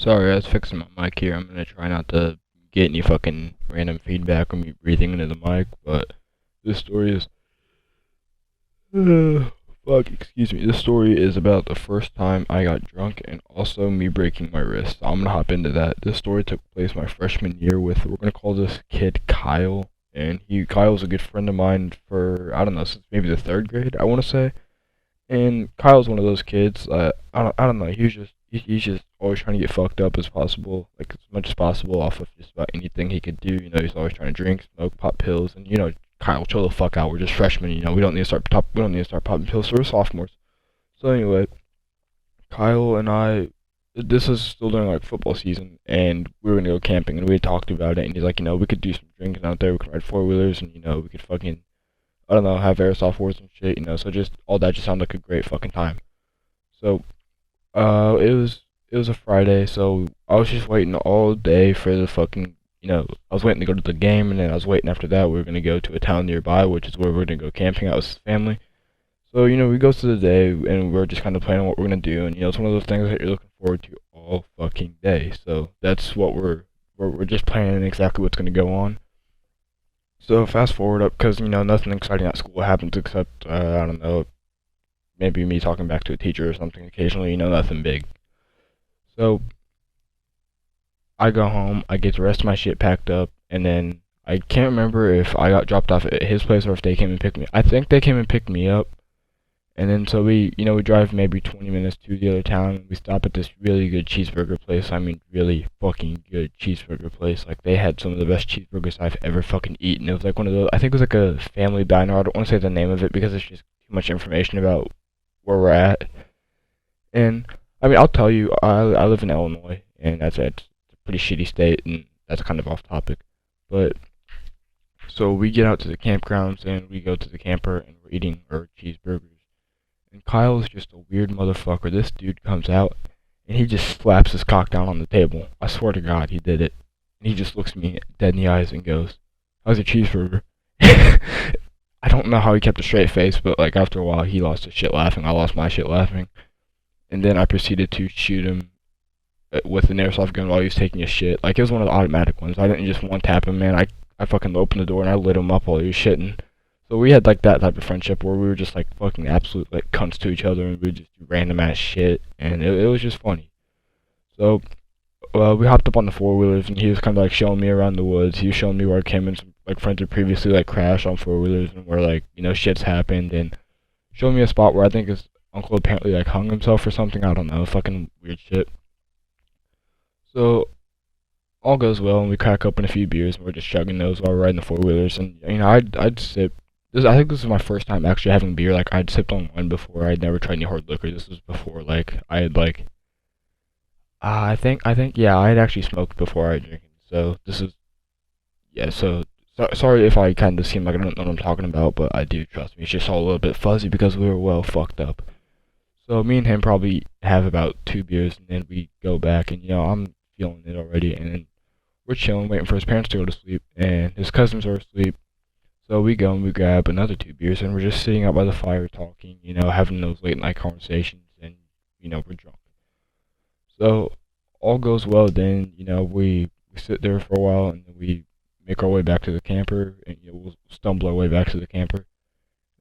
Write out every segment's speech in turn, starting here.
Sorry, I was fixing my mic here. I'm gonna try not to get any fucking random feedback or me breathing into the mic, but this story is excuse me. This story is about the first time I got drunk and also me breaking my wrist. So I'm gonna hop into that. This story took place my freshman year with, we're gonna call this kid Kyle, and Kyle's a good friend of mine for, I don't know, since maybe the third grade, I want to say. And Kyle's one of those kids. I don't know. He's just always trying to get fucked up as possible, like as much as possible, off of just about anything he could do. He's always trying to drink, smoke, pop pills, and Kyle, chill the fuck out. We're just freshmen. We don't need to start popping pills. So we're sophomores. So anyway, Kyle and I, this is still during like football season, and we were gonna go camping, and we had talked about it, and he's like, we could do some drinking out there. We could ride four wheelers, and we could fucking, I don't know, have airsoft wars and shit, so just all that just sounded like a great fucking time. So, it was a Friday, so I was just waiting all day for the fucking, I was waiting to go to the game, and then I was waiting after that. We were gonna go to a town nearby, which is where we're gonna go camping out with his family. So, we go to the day, and we're just kind of planning what we're gonna do, and it's one of those things that you're looking forward to all fucking day. So that's what we're just planning exactly what's gonna go on. So fast forward up, because nothing exciting at school happens except I don't know, maybe me talking back to a teacher or something occasionally. Nothing big. So I go home, I get the rest of my shit packed up, and then I can't remember if I got dropped off at his place or if they came and picked me. I think they came and picked me up. And then so we drive maybe 20 minutes to the other town. We stop at this really good cheeseburger place. I mean, really fucking good cheeseburger place. Like, they had some of the best cheeseburgers I've ever fucking eaten. It was like one of those, I think it was like a family diner. I don't want to say the name of it because it's just too much information about where we're at. And, I mean, I'll tell you, I live in Illinois, and it's a pretty shitty state, and that's kind of off topic. But, so we get out to the campgrounds, and we go to the camper, and we're eating our cheeseburgers. And Kyle's just a weird motherfucker. This dude comes out, and he just slaps his cock down on the table. I swear to God, he did it. And he just looks me dead in the eyes and goes, "How's your cheeseburger?" I don't know how he kept a straight face, but like after a while, he lost his shit laughing. I lost my shit laughing. And then I proceeded to shoot him with an airsoft gun while he was taking a shit. Like, it was one of the automatic ones. I didn't just one tap him, man. I fucking opened the door and I lit him up while he was shitting. So we had like that type of friendship where we were just like fucking absolute like cunts to each other, and we would just do random ass shit, and it was just funny. So we hopped up on the four wheelers, and he was kind of like showing me around the woods. He was showing me where him and some like friends had previously like crashed on four wheelers, and where like shit's happened, and showing me a spot where I think his uncle apparently like hung himself or something. I don't know, fucking weird shit. So all goes well, and we crack open a few beers, and we're just chugging those while we're riding the four wheelers, and I'd sip. I think this is my first time actually having beer. Like, I'd sipped on one before. I'd never tried any hard liquor. This was before, like, I had, like, yeah, I had actually smoked before I drank. So, this is, yeah, sorry if I kind of seem like I don't know what I'm talking about, but I do, trust me. It's just all a little bit fuzzy because we were well fucked up. So, me and him probably have about two beers, and then we go back, and, I'm feeling it already, and then we're chilling, waiting for his parents to go to sleep, and his cousins are asleep. So we go and we grab another two beers, and we're just sitting out by the fire talking, having those late night conversations, and, we're drunk. So all goes well then, we sit there for a while, and then we make our way back to the camper, and, we'll stumble our way back to the camper.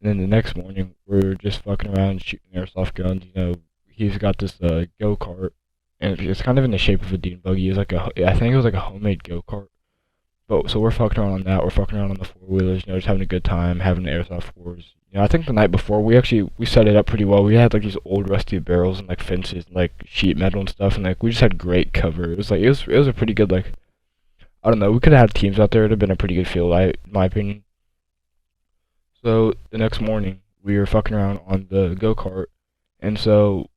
And then the next morning, we're just fucking around shooting airsoft guns, he's got this go-kart, and it's kind of in the shape of a dune buggy. It's like I think it was like a homemade go-kart. But so we're fucking around on that. We're fucking around on the four wheelers. Just having a good time, having the airsoft wars. I think the night before we set it up pretty well. We had like these old rusty barrels and like fences and like sheet metal and stuff, and like we just had great cover. It was a pretty good, like, I don't know. We could have had teams out there. It'd have been a pretty good field, in my opinion. So the next morning we were fucking around on the go kart, and so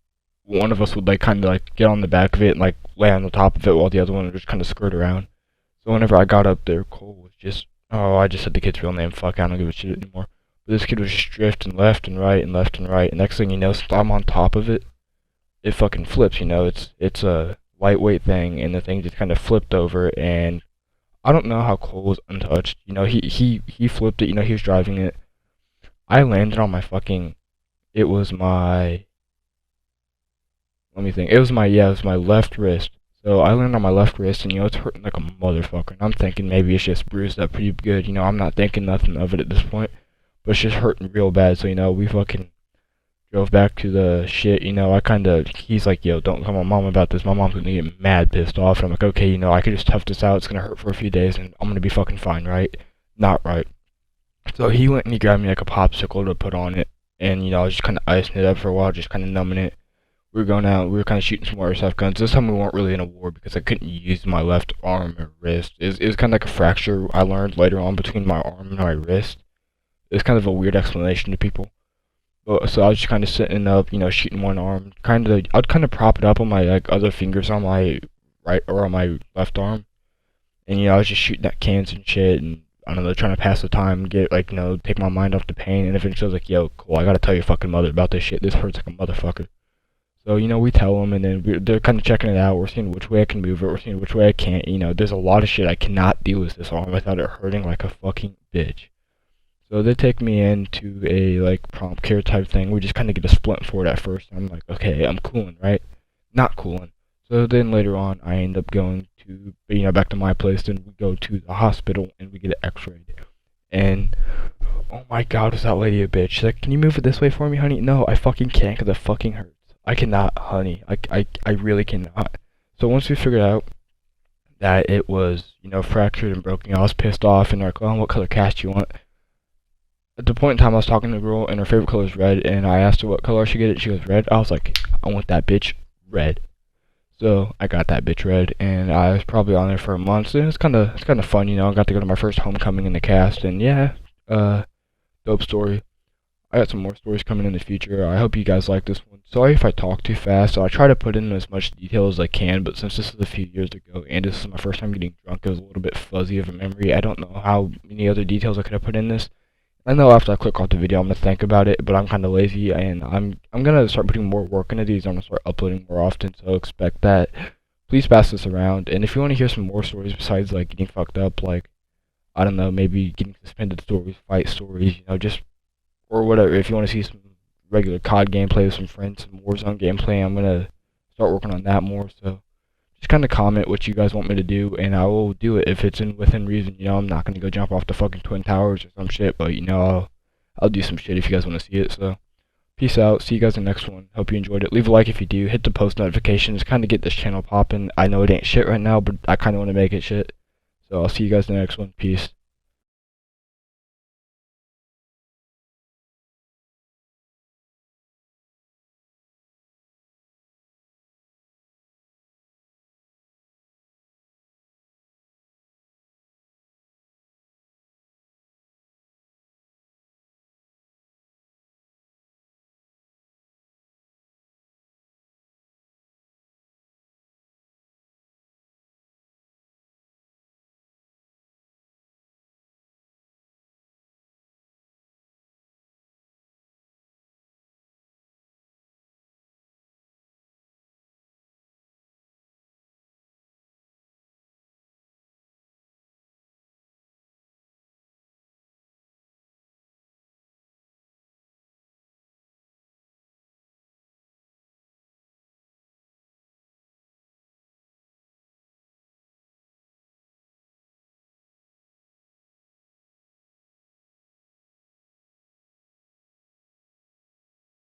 one of us would like kind of like get on the back of it and like lay on the top of it while the other one would just kind of skirt around. So whenever I got up there, Cole was just, oh, I just said the kid's real name, fuck, I don't give a shit anymore. But this kid was just drifting left and right and left and right, and next thing you know, since I'm on top of it, it fucking flips, it's a lightweight thing, and the thing just kind of flipped over, and I don't know how Cole was untouched. He flipped it, he was driving it. I landed on my fucking, it was my, let me think, it was my left wrist. So I landed on my left wrist, and it's hurting like a motherfucker. And I'm thinking maybe it's just bruised up pretty good. I'm not thinking nothing of it at this point, but it's just hurting real bad. So we fucking drove back to the shit. He's like, yo, don't tell my mom about this. My mom's gonna get mad pissed off. And I'm like, okay, I could just tough this out. It's gonna hurt for a few days, and I'm gonna be fucking fine, right? Not right. So he went and he grabbed me like a popsicle to put on it, and I was just kind of icing it up for a while, just kind of numbing it. We were going out, we were kind of shooting some more airsoft guns. This time we weren't really in a war because I couldn't use my left arm or wrist. It was kind of like a fracture I learned later on between my arm and my wrist. It's kind of a weird explanation to people. So I was just kind of sitting up, shooting one arm. I'd kind of prop it up on my other fingers on my right or on my left arm, and I was just shooting at cans and shit, and I don't know, trying to pass the time, get take my mind off the pain. And eventually I was like, yo, cool, I gotta tell your fucking mother about this shit. This hurts like a motherfucker. So, we tell them, and then they're kind of checking it out. We're seeing which way I can move it. We're seeing which way I can't. There's a lot of shit I cannot deal with this arm without it hurting like a fucking bitch. So they take me into a, prompt care type thing. We just kind of get a splint for it at first. I'm like, okay, I'm cooling, right? Not cooling. So then later on, I end up going to, back to my place, and we go to the hospital, and we get an x-rayed. And oh my god, was that lady a bitch. She's like, can you move it this way for me, honey? No, I fucking can't because it fucking hurts. I cannot, honey. I really cannot. So once we figured out that it was, fractured and broken, I was pissed off, and they're like, oh, what color cast do you want? At the point in time, I was talking to a girl, and her favorite color is red, and I asked her what color I should get it. She goes, red. I was like, I want that bitch red. So I got that bitch red, and I was probably on there for a month. So it's kind of fun, I got to go to my first homecoming in the cast, and yeah, dope story. I got some more stories coming in the future. I hope you guys like this one. Sorry if I talk too fast. So I try to put in as much detail as I can, but since this is a few years ago and this is my first time getting drunk, it was a little bit fuzzy of a memory. I don't know how many other details I could have put in this. I know after I click off the video, I'm gonna think about it, but I'm kind of lazy, and I'm gonna start putting more work into these. I'm gonna start uploading more often, so expect that. Please pass this around, and if you want to hear some more stories besides getting fucked up, I don't know, maybe getting suspended stories, fight stories, just or whatever. If you want to see some regular COD gameplay with some friends, some Warzone gameplay, I'm gonna start working on that more. So just kind of comment what you guys want me to do, and I will do it if it's within reason. I'm not gonna go jump off the fucking Twin Towers or some shit, but I'll do some shit if you guys want to see it. So peace out. See you guys in the next one. Hope you enjoyed it. Leave a like if you do. Hit the post notifications. Kind of get this channel popping. I know it ain't shit right now, but I kind of want to make it shit. So I'll see you guys in the next one. Peace.